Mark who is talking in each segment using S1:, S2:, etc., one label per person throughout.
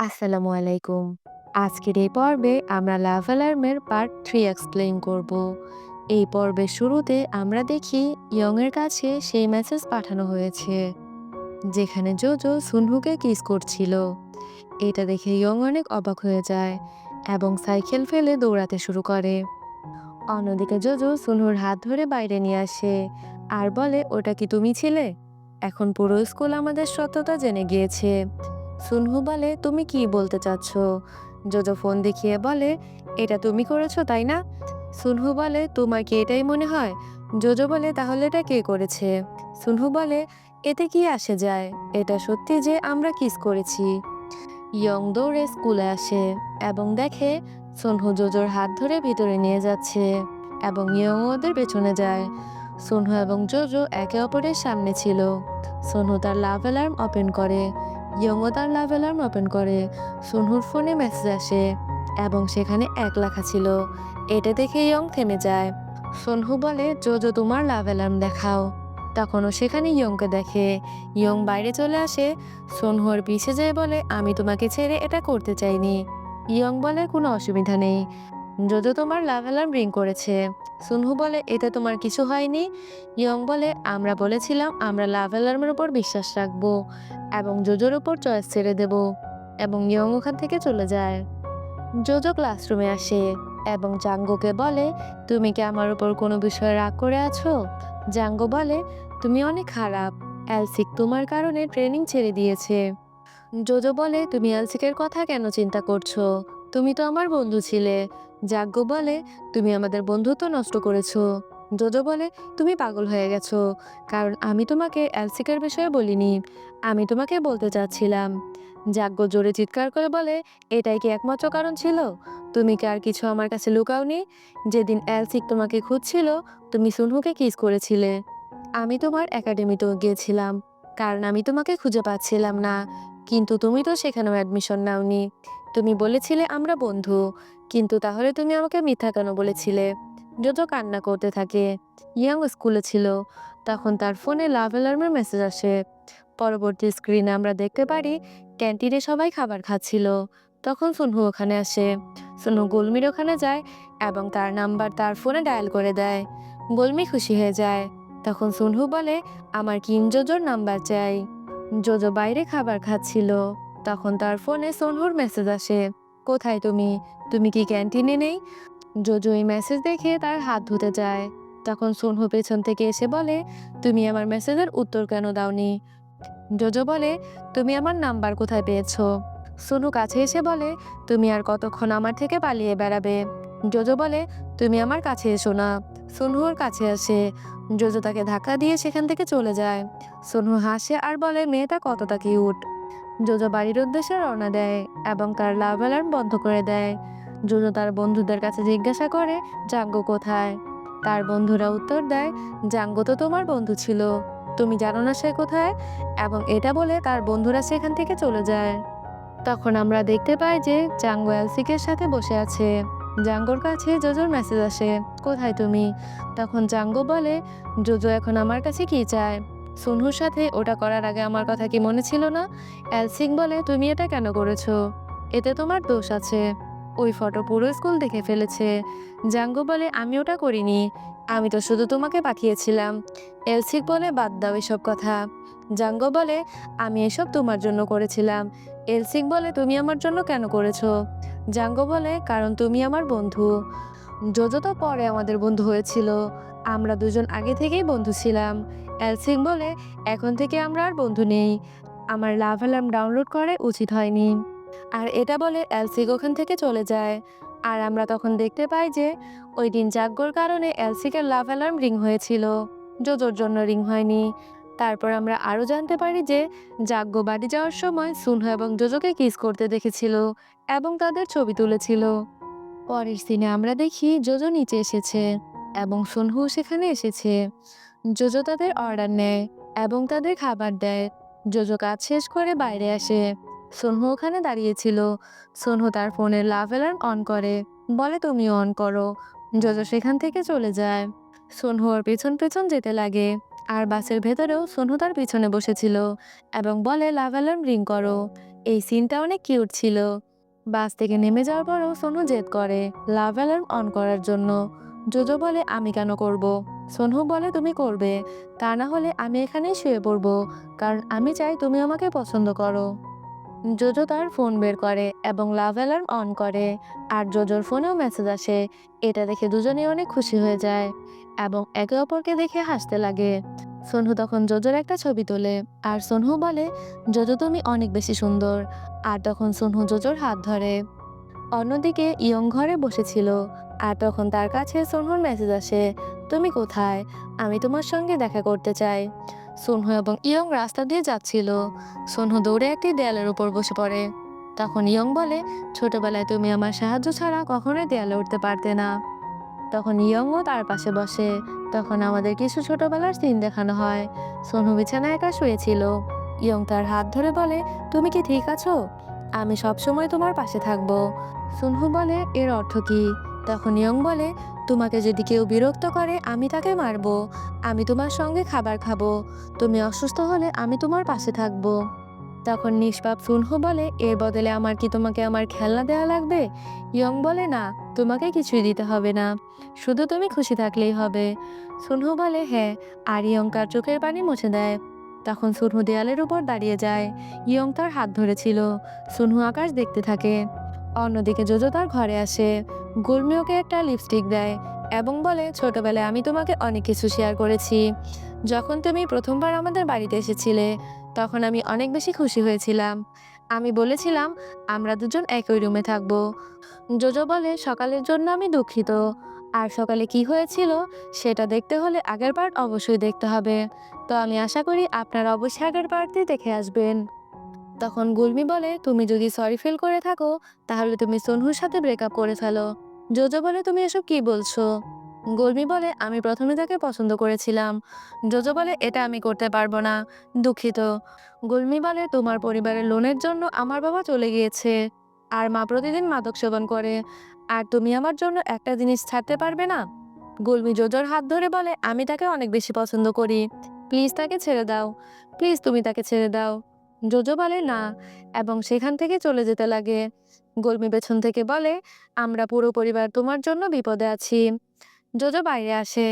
S1: আসসালামু আলাইকুম। আজকের এই পর্বে আমরা লাভ অ্যালার্মের পার্ট 3 এক্সপ্লেইন করব। এই পর্বের শুরুতে আমরা দেখি ইয়ং এর কাছে সেই মেসেজ পাঠানো হয়েছে যেখানে জোজো সুনহুকে কিস করছিল। এটা দেখে ইয়ং অনেক অবাক হয়ে যায় এবং সাইকেল ফেলে দৌড়াতে শুরু করে। অন্যদিকে জোজো সুনহুর হাত ধরে বাইরে নিয়ে আসে আর বলে, ওটা কি তুমি ছিলে? এখন পুরো স্কুল আমাদের সত্যতা জেনে গিয়েছে। সুনহু বলে, তুমি কি বলতে চাচ্ছ? জোজো ফোন দেখিয়ে বলে, এটা তুমি করেছো তাই না? সুনহু বলে, তোমার কি এটাই মনে হয়? জোজো বলে, তাহলে এটা কে করেছে? সুনহু বলে, এতে কি আসে যায়? এটা সত্যি যে আমরা কিস করেছি। ইয়ং দৌড়ে স্কুলে আসে এবং দেখে সুনহু জোজোর হাত ধরে ভিতরে নিয়ে যাচ্ছে এবং ইয়ং ওদের পেছনে যায়। সুনহু এবং জোজো একে অপরের সামনে ছিল। সুনহু তার লাভ অ্যালার্ম ওপেন করে, ইয়ংও তার লাভ অ্যালার্ম ওপেন করে। সুনহুর ফোনে মেসেজ আসে এবং সেখানে 1 লেখা ছিল। এটা দেখে ইয়ং থেমে যায়। সুনহু বলে, জোজো তোমার লাভ অ্যালার্ম দেখাও। তখনও সেখানে ইয়ংকে দেখে। ইয়ং বাইরে চলে আসে, সুনহুর পিছে যেয়ে বলে, আমি তোমাকে ছেড়ে এটা করতে চাইনি। ইয়ং বলে, কোনো অসুবিধা নেই, জোজো তোমার লাভ অ্যালার্ম রিং করেছে। সুনহু বলে, এতে তোমার কিছু হয়নি? ইয়ং বলে, আমরা বলেছিলাম আমরা লাভ অ্যালার্মের উপর বিশ্বাস রাখবো এবং জোজোর উপর চয়েস ছেড়ে দেব। এবং ইয়ং ওখান থেকে চলে যায়। জোজো ক্লাসরুমে আসে এবং জাঙ্গোকে বলে, তুমি কি আমার উপর কোনো বিষয়ে রাগ করে আছো? জাঙ্গো বলে, তুমি অনেক খারাপ, এলসিক তোমার কারণে ট্রেনিং ছেড়ে দিয়েছে। জোজো বলে, তুমি এলসিকের কথা কেন চিন্তা করছো? তুমি তো আমার বন্ধু ছিলে। জাগ্গো বলে, তুমি আমাদের বন্ধুত্ব নষ্ট করেছো। জোজো বলে, তুমি পাগল হয়ে গেছো, কারণ আমি তোমাকে এলসিকের বিষয়ে বলিনি, আমি তোমাকে বলতে চাচ্ছিলাম। জাগ্গো জোরে চিৎকার করে বলে, এটাই কি একমাত্র কারণ ছিল? তুমি কি আর কিছু আমার কাছে লুকাওনি? যেদিন এলসিক তোমাকে খুঁজছিল, তুমি সুনহুকে কিস করেছিলে। আমি তোমার একাডেমিতেও গিয়েছিলাম, কারণ আমি তোমাকে খুঁজে পাচ্ছিলাম না। কিন্তু তুমি তো সেখানেও অ্যাডমিশন নাওনি। তুমি বলেছিলে আমরা বন্ধু, কিন্তু তাহলে তুমি আমাকে মিথ্যা কেন বলেছিলে? জোজো কান্না করতে থাকে। ইয়াং স্কুলে ছিল, তখন তার ফোনে লাভ অ্যালার্মের মেসেজ আসে। পরবর্তী স্ক্রিনে আমরা দেখতে পারি ক্যান্টিনে সবাই খাবার খাচ্ছিল। তখন সুনহু ওখানে আসে। সুনহু গুলমির ওখানে যায় এবং তার নাম্বার তার ফোনে ডায়াল করে দেয়। গুলমি খুশি হয়ে যায়। তখন সুনহু বলে, আমার কিম জোজোর নাম্বার চাই। জোজো বাইরে খাবার খাচ্ছিল। তখন তার ফোনে সোনহুর মেসেজ আসে, কোথায় তুমি? তুমি কি ক্যান্টিনে নেই? জোজো এই মেসেজ দেখে তার হাত ধুতে যায়। তখন সোনহু পেছন থেকে এসে বলে, তুমি আমার মেসেজের উত্তর কেন দাওনি? জোজো বলে, তুমি আমার নাম্বার কোথায় পেয়েছো? সোনু কাছে এসে বলে, তুমি আর কতক্ষণ আমার থেকে পালিয়ে বেড়াবে? জোজো বলে, তুমি আমার কাছে এসো না। সোনহু ওর কাছে আসে। জোজো তাকে ধাক্কা দিয়ে সেখান থেকে চলে যায়। সোনহু হাসে আর বলে, মেয়েটা কতটা কিউট। জোজো বাড়ির উদ্দেশ্যে রওনা দেয় এবং তার লাভ অ্যালার্ম বন্ধ করে দেয়। জোজো তার বন্ধুদের কাছে জিজ্ঞাসা করে, জাঙ্গো কোথায়? তার বন্ধুরা উত্তর দেয়, জাঙ্গো তো তোমার বন্ধু ছিল, তুমি জানো না সে কোথায়? এবং এটা বলে তার বন্ধুরা সেখান থেকে চলে যায়। তখন আমরা দেখতে পাই যে জাঙ্গো এলসিকের সাথে বসে আছে। জাঙ্গোর কাছে জোজোর মেসেজ আসে, কোথায় তুমি? তখন জাঙ্গো বলে, জোজো এখন আমার কাছে কি চায়? সুনহুর সাথে ওটা করার আগে আমার কথা কি মনে ছিল না? এলসিক বলে, তুমি এটা কেন করেছো? এতে তোমার দোষ আছে, ওই ফটো পুরো স্কুল দেখে ফেলেছে। জাঙ্গো বলে, আমি ওটা করিনি, আমি তো শুধু তোমাকে পাঠিয়েছিলাম। এলসিক বলে, বাদ দাও এসব কথা। জাঙ্গো বলে, আমি এসব তোমার জন্য করেছিলাম। এলসিক বলে, তুমি আমার জন্য কেন করেছো? জাঙ্গো বলে, কারণ তুমি আমার বন্ধু। জোজো তো পরে আমাদের বন্ধু হয়েছিল, আমরা দুজন আগে থেকেই বন্ধু ছিলাম। এলসিক বলে, এখন থেকে আমরা আর বন্ধু নেই, আমার লাভ অ্যালার্ম ডাউনলোড করে উচিত হয়নি। আর এটা বলে এলসিক ওখান থেকে চলে যায়। আর আমরা তখন দেখতে পাই যে ওই দিন জাগ্গোর কারণে এলসিকের লাভ অ্যালার্ম রিং হয়েছিল, জোজোর জন্য রিং হয়নি। তারপর আমরা আরও জানতে পারি যে জাগ্গো বাড়ি যাওয়ার সময় সুনহু এবং জোজোকে কিস করতে দেখেছিল এবং তাদের ছবি তুলেছিল। পরের সিনে আমরা দেখি জোজো নিচে এসেছে এবং সুনহু সেখানে এসেছে। জোজো তাদের অর্ডার নেয় এবং তাদের খাবার দেয়। জোজো কাজ শেষ করে বাইরে আসে। সুনহু ওখানে দাঁড়িয়েছিল। সুনহু তার ফোনের লাভ অ্যালার্ম অন করে, বলে তুমিও অন করো। জোজো সেখান থেকে চলে যায়। সুনহু ওর পেছন পেছন যেতে লাগে আর বাসের ভেতরেও সুনহু তার পিছনে বসেছিল এবং বলে লাভ অ্যালার্ম রিং করো। এই সিনটা অনেক কিউট ছিল। বাস থেকে নেমে যাওয়ার পরেও সোনহু জেদ করে লাভ অ্যালার্ম অন করার জন্য। জোজো বলে আমি কেন করব? সোনহু বলে তুমি করবে, তা না হলে আমি এখানেই শুয়ে পড়বো, কারণ আমি চাই তুমি আমাকে পছন্দ করো। জোজো তার ফোন বের করে এবং লাভ অ্যালার্ম অন করে, আর জোজোর ফোনেও মেসেজ আসে। এটা দেখে দুজনেই অনেক খুশি হয়ে যায় এবং একে অপরকে দেখে হাসতে লাগে। সোনহু তখন জোজোর একটা ছবি তোলে, আর সোনহু বলে জোজো তুমি অনেক বেশি সুন্দর। আর তখন সোনহু জোজোর হাত ধরে। অন্যদিকে ইয়ং ঘরে বসেছিল, আর তখন তার কাছে সোনহুর মেসেজ আসে, তুমি কোথায়? আমি তোমার সঙ্গে দেখা করতে চাই। সোনহু এবং ইয়ং রাস্তা দিয়ে যাচ্ছিল। সোনহু দৌড়ে একটি দেয়ালের উপর বসে পড়ে। তখন ইয়ং বলে, ছোটবেলায় তুমি আমার সাহায্য ছাড়া কখনোই দেয়ালে উঠতে পারতে না। তখন ইয়ংও তার পাশে বসে। তখন আমাদের কিছু ছোটবেলার সিন দেখানো হয়। সোনহু বিছানায় একা শুয়েছিল। ইয়ং তার হাত ধরে বলে, তুমি কি ঠিক আছো? আমি সবসময় তোমার পাশে থাকবো। সুনহু বলে, এর অর্থ কি? তখন ইয়ং বলে, তোমাকে যদি কেউ বিরক্ত করে আমি তাকে মারবো। আমি তোমার সঙ্গে খাবার খাবো। তুমি অসুস্থ হলে আমি তোমার পাশে থাকবো। তখন নিষ্পাপ সুনহু বলে, এর বদলে আমার কি তোমাকে আমার খেলনা দেওয়া লাগবে? ইয়ং বলে, না, তোমাকে কিছুই দিতে হবে না, শুধু তুমি খুশি থাকলেই হবে। সুনহু বলে, হ্যাঁ। আর ইয়ং তার চোখের পানি মুছে দেয়। তখন সুনহু দেয়ালের উপর দাঁড়িয়ে যায়। ইয়ং তার হাত ধরেছিল। সুনহু আকাশ দেখতে থাকে। অন্যদিকে জোজো তার ঘরে আসে। গুলমিওকে একটা লিপস্টিক দেয় এবং বলে, ছোটবেলায় আমি তোমাকে অনেক কিছু শেয়ার করেছি। যখন তুমি প্রথমবার আমাদের বাড়িতে এসেছিলে তখন আমি অনেক বেশি খুশি হয়েছিলাম। আমি বলেছিলাম আমরা দুজন একই রুমে থাকবো। জোজো বলে, সকালের জন্য আমি দুঃখিত। আর সকালে কি হয়েছিল সেটা দেখতে হলে আগের পার্ট অবশ্যই দেখতে হবে। তো আমি আশা করি আপনারা অবশ্যই আগের পার্টটি দেখে আসবেন। তখন গুলমি বলে, তুমি যদি সরি ফিল করে থাকো তাহলে তুমি সোনহুর সাথে ব্রেকআপ করে ফেলো। জোজো বলে, তুমি এসব কি বলছো? গুলমি বলে, আমি প্রথমে তাকে পছন্দ করেছিলাম। জোজো বলে, এটা আমি করতে পারবো না, দুঃখিত। গুলমি বলে, তোমার পরিবারের লোনের জন্য আমার বাবা চলে গিয়েছে, আর মা প্রতিদিন মাদক সেবন করে, আর তুমি আমার জন্য একটা জিনিস ছাড়তে পারবে না? গুলমি জোজোর হাত ধরে বলে, আমি তাকে অনেক বেশি পছন্দ করি, প্লিজ তাকে ছেড়ে দাও, প্লিজ তুমি তাকে ছেড়ে দাও। জোজো বলে, না, এবং সেখান থেকে চলে যেতে লাগে। গুলমি পেছন থেকে বলে, আমরা পুরো পরিবার তোমার জন্য বিপদে আছি। জোজো বাইরে আসে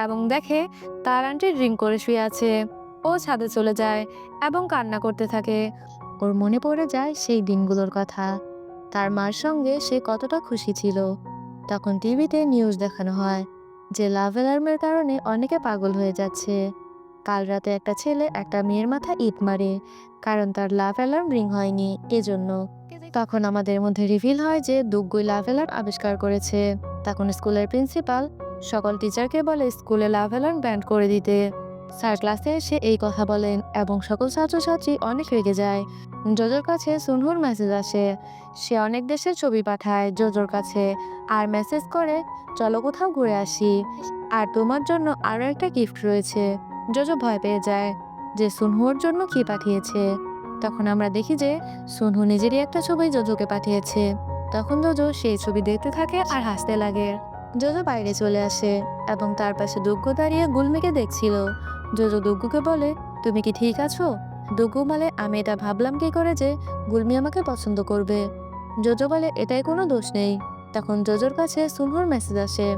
S1: এবং দেখে তার আন্টি ড্রিঙ্ক করে শুয়ে আছে। ও ছাদে চলে যায় এবং কান্না করতে থাকে। ওর মনে পড়ে যায় সেই দিনগুলোর কথা, তার মার সঙ্গে সে কতটা খুশি ছিল। তখন টিভিতে নিউজ দেখানো হয় যে লাভ অ্যালার্মের কারণে অনেকে পাগল হয়ে যাচ্ছে। কাল রাতে একটা ছেলে একটা মেয়ের মাথায় ইট মারে, কারণ তার লাভ অ্যালার্ম রিং হয়নি এজন্য। তখন আমাদের মধ্যে রিভিল হয় যে দুগ্গুই লাভ অ্যালার্ম আবিষ্কার করেছে। তখন স্কুলের প্রিন্সিপাল সকল টিচারকে বলে স্কুলে লাভ অ্যালার্ম ব্যান করে দিতে। স্যার ক্লাসে এসে এই কথা বলেন এবং সকল ছাত্রছাত্রী অনেক রেগে যায়। জোজোর কাছে সুনহুর মেসেজ আসে। সে অনেক দেশের ছবি পাঠায় জোজোর কাছে আর মেসেজ করে, চলো কোথাও ঘুরে আসি, আর তোমার জন্য আরও একটা গিফট রয়েছে। জোজো ভয় পেয়ে যায় যে সুনহুর জন্য কি পাঠিয়েছে। তখন আমরা দেখি যে সুনহু নিজেরই একটা ছবি জোজোকে পাঠিয়েছে। তখন জোজো সেই ছবি দেখতে থাকে আর হাসতে লাগে। জোজো বাইরে চলে আসে এবং তার পাশে দুগ্গু দাঁড়িয়ে গুলমিকে দেখছিল। জোজো দুগ্গুকে বলে, তুমি কি ঠিক আছো? দুগ্গু বলে, আমি এটা ভাবলাম কি করে যে গুলমি আমাকে পছন্দ করবে। জোজো বলে, এটাই কোনো দোষ নেই। তখন জোজোর কাছে সুনহুর মেসেজ আসে।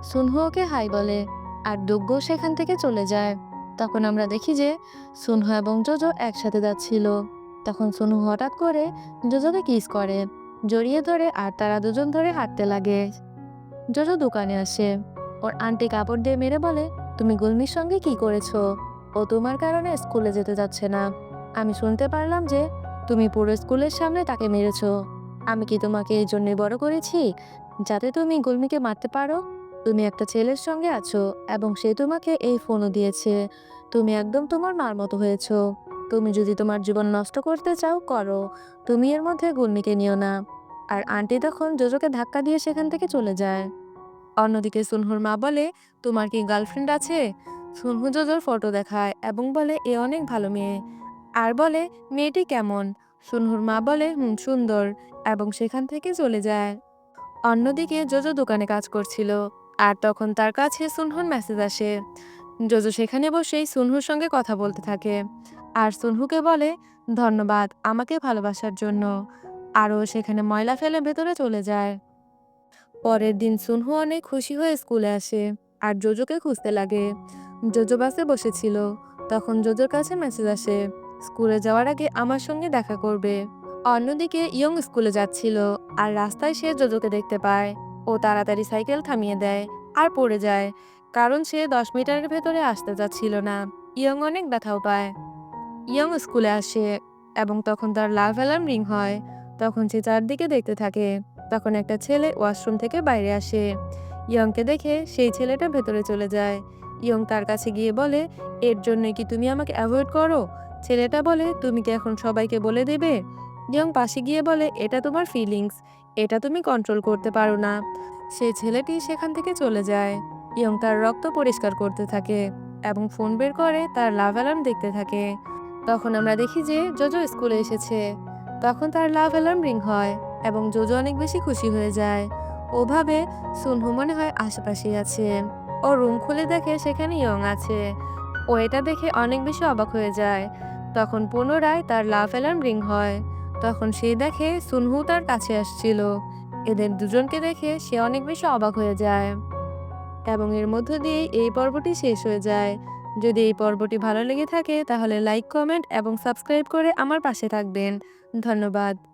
S1: সুনহু ওকে হাই বলে আর দুগ্গু সেখান থেকে চলে যায়। তখন আমরা দেখি যে সুনহু এবং জোজো একসাথে যাচ্ছিল। তখন সুনহু হঠাৎ করে জোজোকে কিস করে, জড়িয়ে ধরে, আর তারা দুজন ধরে হাঁটতে লাগে। জোজো দোকানে আসে। ওর আন্টি কাপড় দিয়ে মেরে বলে, তুমি গুলমির সঙ্গে কি করেছো? ও তোমার কারণে স্কুলে যেতে যাচ্ছে না। আমি শুনতে পারলাম যে তুমি পুরো স্কুলের সামনে তাকে মেরেছো। আমি কি তোমাকে এই জন্যই বড় করেছি যাতে তুমি গুলমিকে মারতে পারো? তুমি একটা ছেলের সঙ্গে আছো এবং সে তোমাকে এই ফোনও দিয়েছে। তুমি একদম তোমার মার মতো হয়েছো। তুমি যদি তোমার জীবন নষ্ট করতে চাও করো, তুমি এর মধ্যে গুলমিকে নিও না। আর আন্টি তখন জোজোকে ধাক্কা দিয়ে সেখান থেকে চলে যায়। অন্যদিকে সুনহুর মা বলে, তোমার কি গার্লফ্রেন্ড আছে? সুনহু জোজোর ফটো দেখায় এবং বলে, এ অনেক ভালো মেয়ে। আর বলে, মেয়েটি কেমন? সুনহুর মা বলে, সুন্দর, এবং সেখান থেকে চলে যায়। অন্যদিকে জোজো দোকানে কাজ করছিল, আর তখন তার কাছে সুনহুর মেসেজ আসে। জোজো সেখানে বসেই সুনহুর সঙ্গে কথা বলতে থাকে আর সুনহুকে বলে, ধন্যবাদ আমাকে ভালোবাসার জন্য। আরও সেখানে ময়লা ফেলে ভেতরে চলে যায়। পরের দিন সুনহু অনেক খুশি হয়ে স্কুলে আসে আর জোজোকে খুঁজতে লাগে। জোজো বাসে বসেছিল। তখন জোজোর কাছে মেসেজ আসে, স্কুলে যাওয়ার আগে আমার সঙ্গে দেখা করবে। অন্যদিকে ইয়ং স্কুলে যাচ্ছিল আর রাস্তায় সে জোজোকে দেখতে পায়। ও তাড়াতাড়ি সাইকেল থামিয়ে দেয় আর পড়ে যায়, কারণ সে 10 মিটারের ভেতরে আসতে চাচ্ছিল না। ইয়ং অনেক ব্যথাও পায়। ইয়ং স্কুলে আসে এবং তখন তার লাভ অ্যালার্ম রিং হয়। তখন সে চারদিকে দেখতে থাকে। তখন একটা ছেলে ওয়াশরুম থেকে বাইরে আসে। ইয়ংকে দেখে সেই ছেলেটা ভেতরে চলে যায়। ইয়ং তার কাছে গিয়ে বলে, এর জন্য কি তুমি আমাকে অ্যাভয়েড করো? ছেলেটা বলে, তুমি কি এখন সবাইকে বলে দেবে? ইয়ং পাশে গিয়ে বলে, এটা তোমার ফিলিংস, এটা তুমি কন্ট্রোল করতে পারো না। সেই ছেলেটি সেখান থেকে চলে যায়। ইয়ং তার রক্ত পরিষ্কার করতে থাকে এবং ফোন বের করে তার লাভ অ্যালার্ম দেখতে থাকে। তখন আমরা দেখি যে জোজো স্কুলে এসেছে। তখন তার লাভ অ্যালার্ম রিং হয় এবং জোজো অনেক বেশি খুশি হয়ে যায়। ও ভাবে সুনহু মনে হয় আশেপাশেই আছে। ও রুম খুলে দেখে সেখানে ইয়ং আছে। ও এটা দেখে অনেক বেশি অবাক হয়ে যায়। তখন পুনরায় তার লাভ অ্যালার্ম রিং হয়। তখন সে দেখে সুনহু তার কাছে আসছিল। এদের দুজনকে দেখে সে অনেক বেশি অবাক হয়ে যায় এবং এর মধ্য দিয়ে এই পর্বটি শেষ হয়ে যায়। যদি এই পর্বটি ভালো লেগে থাকে তাহলে লাইক, কমেন্ট এবং সাবস্ক্রাইব করে আমার পাশে থাকবেন। ধন্যবাদ।